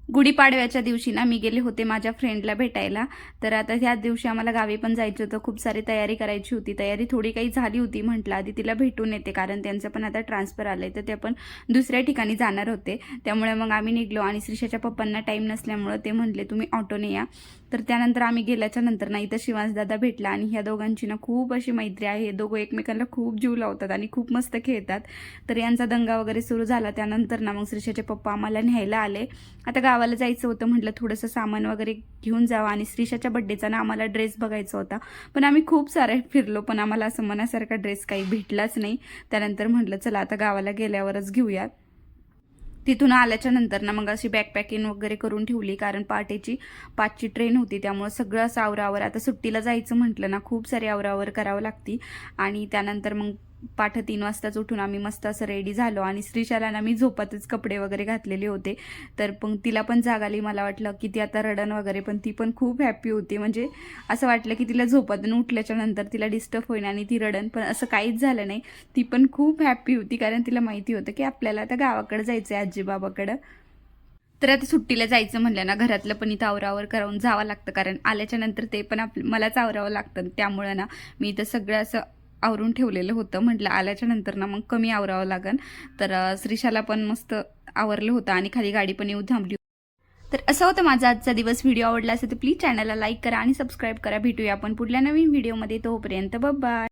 गुढीपाडव्याच्या दिवशी ना मी गेले होते माझ्या फ्रेंडला भेटायला. तर आता ह्याच दिवशी आम्हाला गावी पण जायचं होतं. खूप सारी तयारी करायची होती. तयारी थोडी काही झाली होती. म्हटलं आधी तिला भेटून येते, कारण त्यांचं पण आता ट्रान्सफर आलंय, तर ते पण दुसऱ्या ठिकाणी जाणार होते. त्यामुळे मग आम्ही निघलो आणि श्रीषाच्या पप्पांना टाईम नसल्यामुळं ते म्हटले तुम्ही ऑटोने या. तर त्यानंतर आम्ही गेल्याच्या नंतर ना इथं शिवांशदादा भेटला आणि ह्या दोघांची ना खूप अशी मैत्री आहे. हे दोघं एकमेकांना खूप जीव लावतात आणि खूप मस्त खेळतात. तर यांचा दंगा वगैरे सुरू झाला. त्यानंतर ना मग श्रीषाचे पप्पा आम्हाला न्यायला आले. आता गावाला जायचं होतं, म्हटलं थोडंसं सामान वगैरे घेऊन जावं आणि श्रीषाच्या बड्डेचा ना आम्हाला ड्रेस बघायचा होता. पण आम्ही खूप सारे फिरलो, पण आम्हाला असं मनासारखा ड्रेस काही भेटलाच नाही. त्यानंतर म्हटलं चला आता गावाला गेल्यावरच घेऊयात. तिथून आल्याच्या नंतर ना मग अशी बॅकपॅकिंग वगैरे करून ठेवली, कारण पहाटेची 5ची ट्रेन होती. त्यामुळे सगळं असं आवरावर, आता सुट्टीला जायचं म्हटलं ना खूप सारी आवरावर करावं लागती. आणि त्यानंतर मग पाठ 3 वाजताच उठून आम्ही मस्त असं रेडी झालो आणि श्रीषाला ना मी झोपातच कपडे वगैरे घातलेले होते. तर पण तिला पण जाग आली. मला वाटलं की ती आता रडन वगैरे, पण ती पण खूप हॅप्पी होती. म्हणजे असं वाटलं की तिला झोपातून उठल्याच्या नंतर तिला डिस्टर्ब होईन आणि ती रडन, पण असं काहीच झालं नाही. ती पण खूप हॅप्पी होती, कारण तिला माहिती होतं की आपल्याला आता गावाकडे जायचं आहे आजीबाबाकडं. तर आता सुट्टीला जायचं म्हणलं ना घरातलं पण इथं आवरावर करून जावं लागतं, कारण आल्याच्या नंतर ते पण मलाच आवरावं लागतं. त्यामुळं ना मी इथं सगळं असं आवरून ठेवलेलं होतं. म्हटलं आल्याच्या नंतर ना मग कमी आवरावं लागन. तर श्रीषाला पण मस्त आवरलं होतं आणि खाली गाडी पण येऊन थांबली. तर असं होतं माझा आजचा दिवस. व्हिडिओ आवडला असेल तर प्लीज चॅनलला लाईक करा आणि सबस्क्राईब करा. भेटूया आपण पुढल्या नवीन व्हिडिओमध्ये. तोपर्यंत बाय.